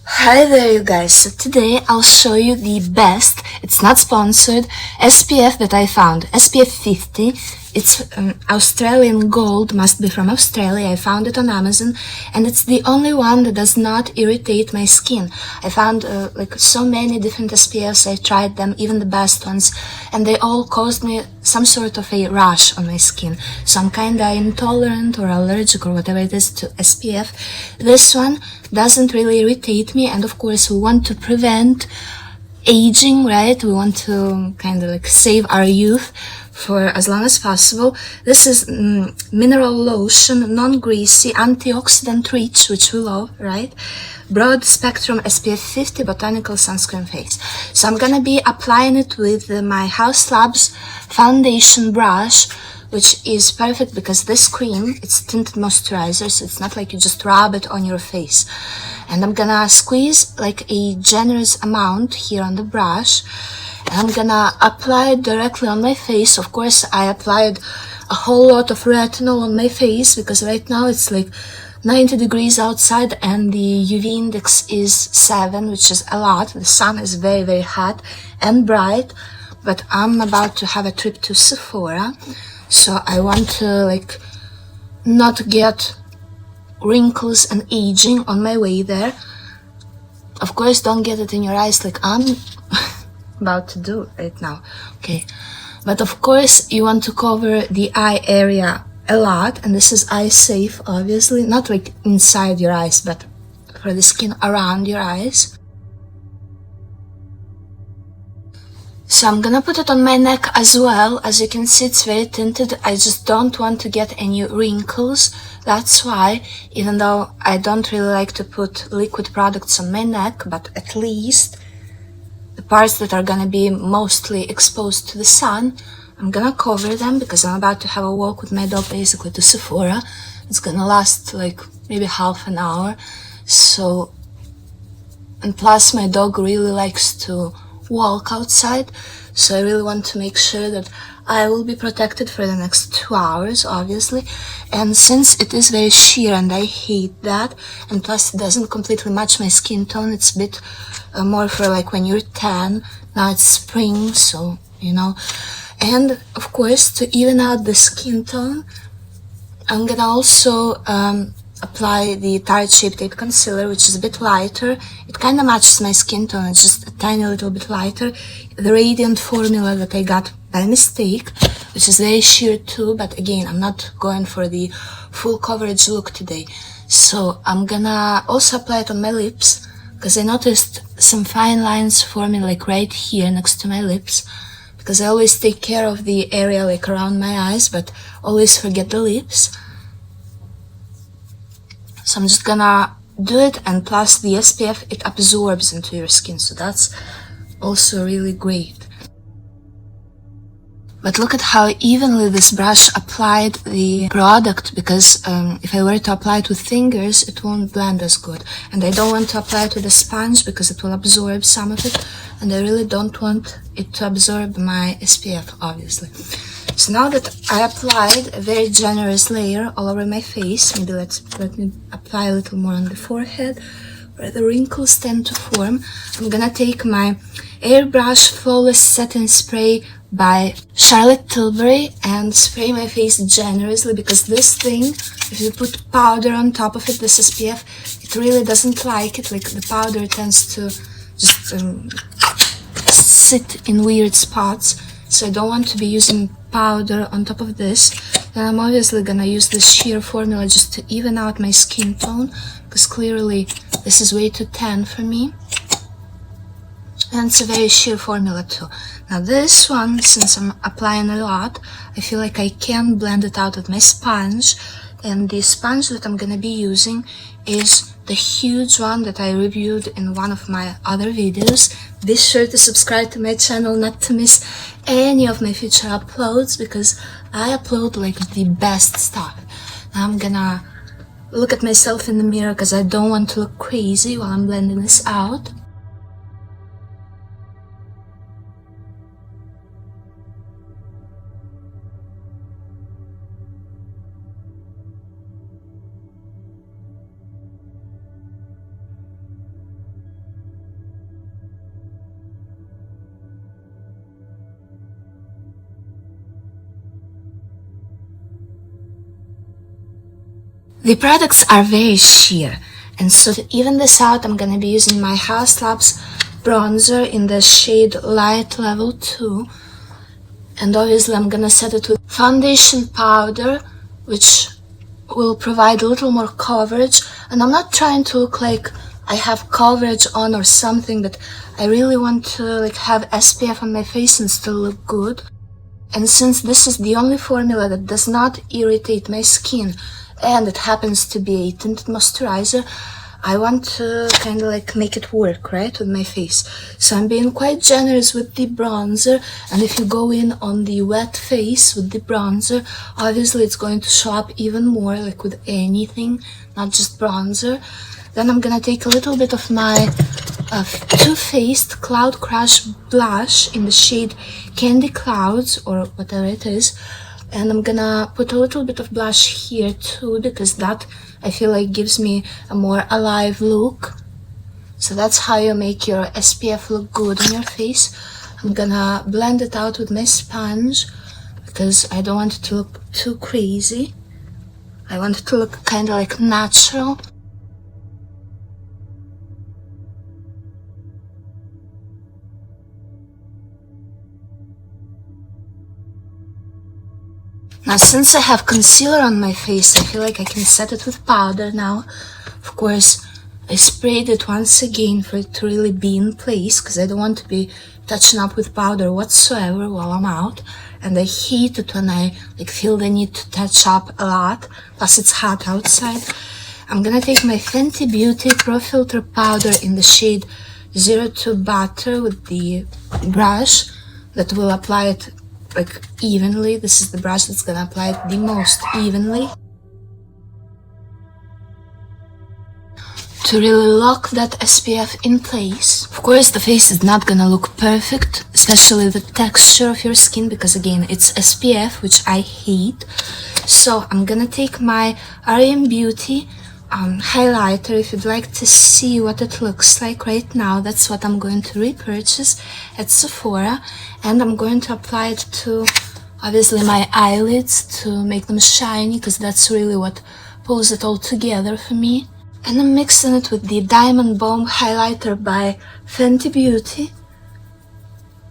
Hi there you guys, so today I'll show you the best, it's not sponsored, SPF that I found, SPF 50. It's Australian gold, must be from Australia. I found it on Amazon and it's the only one that does not irritate my skin. I found like so many different SPFs, I tried them, even the best ones, and they all caused me some sort of a rash on my skin. So I'm kinda intolerant or allergic or whatever it is to SPF. This one doesn't really irritate me, and of course we want to prevent aging, right? We want to kind of like save our youth for as long as possible. This is mineral lotion, non-greasy, antioxidant rich, which we love, right? Broad spectrum SPF 50 botanical sunscreen face. So I'm gonna be applying it with my House Labs foundation brush, which is perfect because this cream, it's tinted moisturizer, so it's not like you just rub it on your face. And I'm gonna squeeze like a generous amount here on the brush, and I'm gonna apply it directly on my face. Of course, I applied a whole lot of retinol on my face because right now it's like 90 degrees outside and the UV index is 7, which is a lot. The sun is very, very hot and bright, but I'm about to have a trip to Sephora, so I want to like not get wrinkles and aging on my way there. Of course, don't get it in your eyes like I'm about to do right now, okay? But of course, you want to cover the eye area a lot, and this is eye safe, obviously, not like inside your eyes, but for the skin around your eyes. So I'm gonna put it on my neck as well. As you can see, it's very tinted. I just don't want to get any wrinkles. That's why, even though I don't really like to put liquid products on my neck, but at least the parts that are gonna be mostly exposed to the sun, I'm gonna cover them because I'm about to have a walk with my dog basically to Sephora. It's gonna last like maybe half an hour. So, and plus my dog really likes to walk outside, so I really want to make sure that I will be protected for the next 2 hours, obviously. And since it is very sheer and I hate that, and plus it doesn't completely match my skin tone, it's a bit more for like when you're tan. Now it's spring, so you know. And of course, to even out the skin tone, I'm gonna also apply the Tarte Shape Tape Concealer, which is a bit lighter. It kind of matches my skin tone, it's just a tiny little bit lighter. The Radiant formula that I got by mistake, which is very sheer too, but again, I'm not going for the full coverage look today. So I'm gonna also apply it on my lips, because I noticed some fine lines forming like right here next to my lips, because I always take care of the area like around my eyes, but always forget the lips. So I'm just gonna do it, and plus the SPF, it absorbs into your skin, so that's also really great. But look at how evenly this brush applied the product, because if I were to apply it with fingers, it won't blend as good. And I don't want to apply it with a sponge because it will absorb some of it, and I really don't want it to absorb my SPF, obviously. So now that I applied a very generous layer all over my face, maybe let me apply a little more on the forehead where the wrinkles tend to form. I'm gonna take my Airbrush Flawless Setting Spray by Charlotte Tilbury and spray my face generously, because this thing, if you put powder on top of it, this SPF, it really doesn't like it. Like the powder tends to just sit in weird spots. So I don't want to be using powder on top of this. And I'm obviously gonna use this sheer formula just to even out my skin tone, because clearly this is way too tan for me. And it's a very sheer formula too. Now this one, since I'm applying a lot, I feel like I can blend it out with my sponge. And the sponge that I'm gonna be using is the huge one that I reviewed in one of my other videos. Be sure to subscribe to my channel not to miss any of my future uploads, because I upload like the best stuff. Now I'm gonna look at myself in the mirror because I don't want to look crazy while I'm blending this out. The products are very sheer, and so to even this out, I'm gonna be using my Haus Labs bronzer in the shade Light Level 2, and obviously I'm gonna set it with foundation powder, which will provide a little more coverage. And I'm not trying to look like I have coverage on or something, but I really want to like have SPF on my face and still look good. And since this is the only formula that does not irritate my skin, and it happens to be a tinted moisturizer, I want to kind of like make it work, right, with my face. So I'm being quite generous with the bronzer, and if you go in on the wet face with the bronzer, obviously it's going to show up even more, like with anything, not just bronzer. Then I'm gonna take a little bit of my Too Faced Cloud Crush blush in the shade Candy Clouds, or whatever it is. And I'm gonna put a little bit of blush here too, because that I feel like gives me a more alive look. So that's how you make your SPF look good on your face. I'm gonna blend it out with my sponge because I don't want it to look too crazy. I want it to look kind of like natural. Now, since I have concealer on my face, I feel like I can set it with powder now. Of course, I sprayed it once again for it to really be in place, because I don't want to be touching up with powder whatsoever while I'm out. And I hate it when I feel the need to touch up a lot, plus it's hot outside. I'm gonna take my Fenty Beauty Pro Filter powder in the shade 02 Butter with the brush that will apply it evenly. This is the brush that's gonna apply it the most evenly to really lock that SPF in place. Of course, the face is not gonna look perfect, especially the texture of your skin, because again, it's SPF, which I hate. So I'm gonna take my R.E.M. Beauty highlighter. If you'd like to see what it looks like right now, that's what I'm going to repurchase at Sephora, and I'm going to apply it to obviously my eyelids to make them shiny, because that's really what pulls it all together for me. And I'm mixing it with the Diamond Bomb highlighter by Fenty Beauty,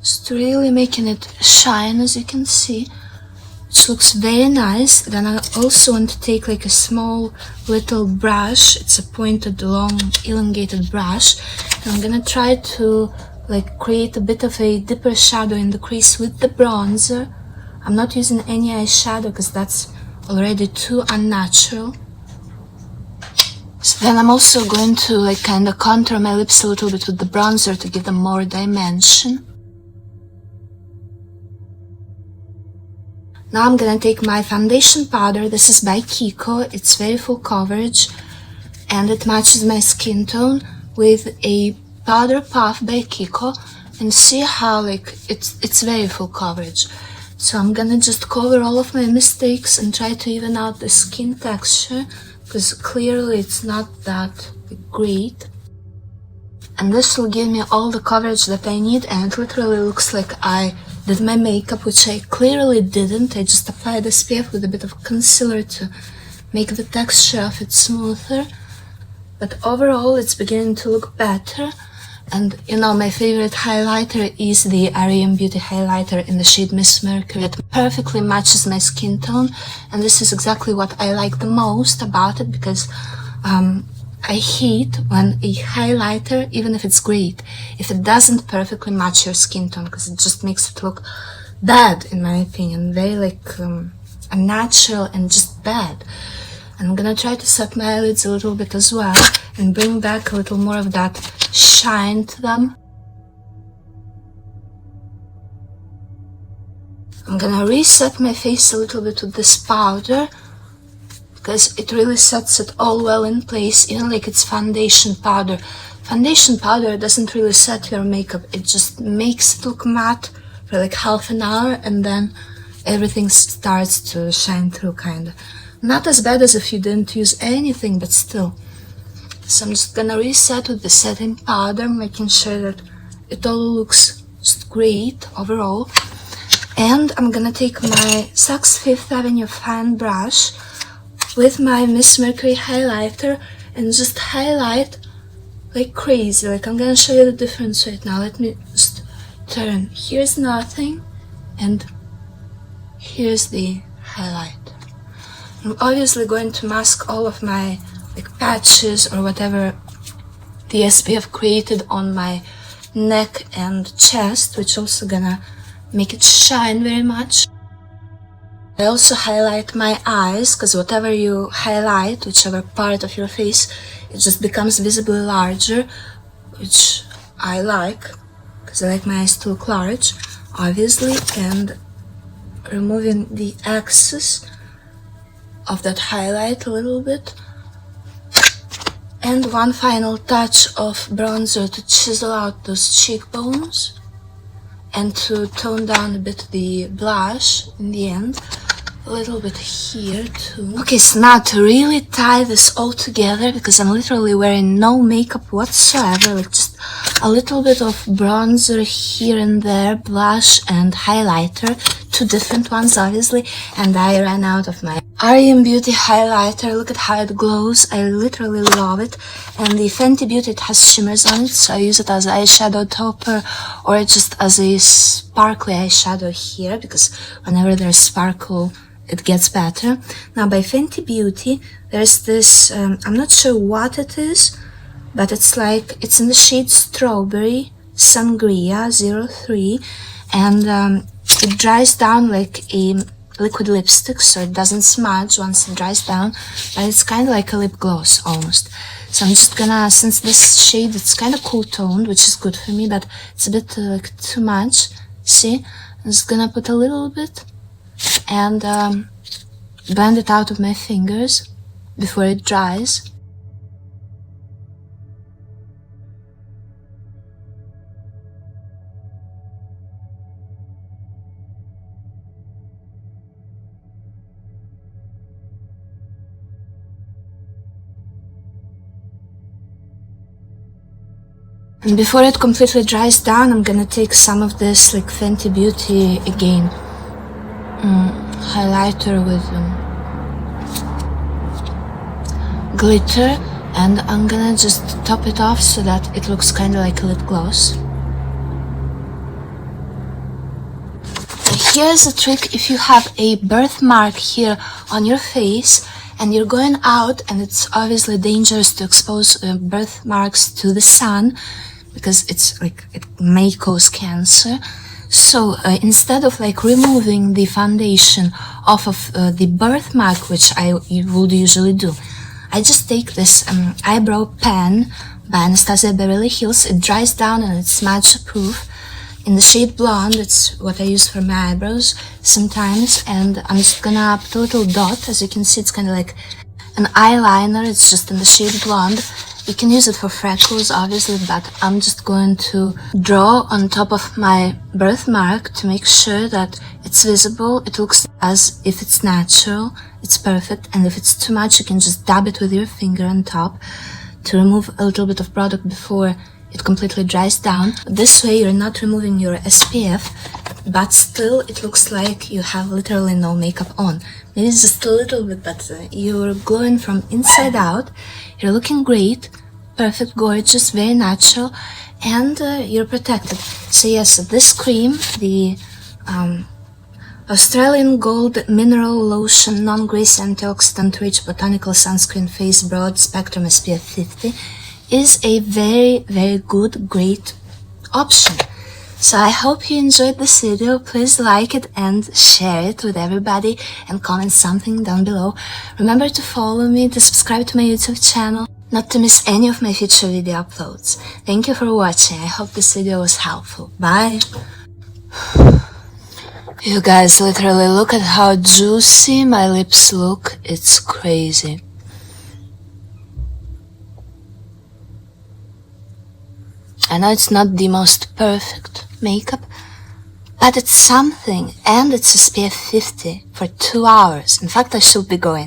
just really making it shine, as you can see, which looks very nice. Then I also want to take a small little brush. It's a pointed, long, elongated brush, and I'm gonna try to create a bit of a deeper shadow in the crease with the bronzer. I'm not using any eyeshadow because that's already too unnatural. So then I'm also going to kind of contour my lips a little bit with the bronzer to give them more dimension. Now I'm gonna take my foundation powder. This is by Kiko. It's very full coverage and it matches my skin tone, with a powder puff by Kiko, and see how it's very full coverage. So I'm gonna just cover all of my mistakes and try to even out the skin texture, because clearly it's not that great. And this will give me all the coverage that I need, and it literally looks like I did my makeup, which I clearly didn't. I just applied SPF with a bit of concealer to make the texture of it smoother. But overall, it's beginning to look better. And you know, my favorite highlighter is the R.E.M. Beauty highlighter in the shade Miss Mercury. It perfectly matches my skin tone, and this is exactly what I like the most about it, because I hate when a highlighter, even if it's great, if it doesn't perfectly match your skin tone, because it just makes it look bad, in my opinion. Very unnatural and just bad. And I'm gonna try to set my eyelids a little bit as well and bring back a little more of that shine to them. I'm gonna reset my face a little bit with this powder, because it really sets it all well in place, even like it's foundation powder. Foundation powder doesn't really set your makeup, it just makes it look matte for half an hour, and then everything starts to shine through, kinda. Not as bad as if you didn't use anything, but still. So I'm just gonna reset with the setting powder, making sure that it all looks just great overall. And I'm gonna take my Saks Fifth Avenue fan brush with my Miss Mercury highlighter and just highlight like crazy. Like, I'm gonna show you the difference right now. Let me just turn. Here's nothing, and here's the highlight. I'm obviously going to mask all of my like patches or whatever the SPF created on my neck and chest, which also gonna make it shine very much. I also highlight my eyes, because whatever you highlight, whichever part of your face, it just becomes visibly larger, which I like, because I like my eyes to look large, obviously, and removing the excess of that highlight a little bit. And one final touch of bronzer to chisel out those cheekbones and to tone down a bit the blush in the end. A little bit here too. Okay, so now to really tie this all together, because I'm literally wearing no makeup whatsoever, like just a little bit of bronzer here and there, blush and highlighter, two different ones obviously, and I ran out of my R.E.M. Beauty highlighter. Look at how it glows. I literally love it. And the Fenty Beauty, it has shimmers on it, so I use it as eyeshadow topper or just as a sparkly eyeshadow here, because whenever there's sparkle it gets better. Now by Fenty Beauty there's this, I'm not sure what it is, but it's like, it's in the shade Strawberry Sangria 03, and it dries down like a liquid lipstick, so it doesn't smudge once it dries down, but it's kind of like a lip gloss almost. So I'm just gonna, since this shade, it's kind of cool toned, which is good for me, but it's a bit like too much, see? I'm just gonna put a little bit and blend it out of my fingers before it dries. And before it completely dries down, I'm gonna take some of this like Fenty Beauty again highlighter with glitter, and I'm gonna just top it off so that it looks kind of like a lip gloss. Here's a trick: if you have a birthmark here on your face and you're going out, and it's obviously dangerous to expose birthmarks to the sun, because it's like, it may cause cancer. So instead of like removing the foundation off of the birthmark, which I would usually do, I just take this eyebrow pen by Anastasia Beverly Hills. It dries down and it's smudge proof in the shade Blonde. It's what I use for my eyebrows sometimes, and I'm just gonna put a little dot. As you can see, it's kind of like an eyeliner. It's just in the shade Blonde. You can use it for freckles obviously, but I'm just going to draw on top of my birthmark to make sure that it's visible. It looks as if it's natural, it's perfect, and if it's too much you can just dab it with your finger on top to remove a little bit of product before it completely dries down. This way you're not removing your SPF, but still it looks like you have literally no makeup on. Maybe it's just a little bit, but you're glowing from inside out. You're looking great, perfect, gorgeous, very natural, and you're protected. So yes, this cream, the Australian Gold Mineral Lotion Non-Greasy Antioxidant Rich Botanical Sunscreen Face Broad Spectrum SPF 50, is a very, very good, great option. So I hope you enjoyed this video. Please like it and share it with everybody, and comment something down below. Remember to follow me, to subscribe to my YouTube channel, not to miss any of my future video uploads. Thank you for watching. I hope this video was helpful. Bye! You guys, literally look at how juicy my lips look. It's crazy. I know it's not the most perfect makeup, but it's something, and it's SPF 50 for 2 hours. In fact, I should be going.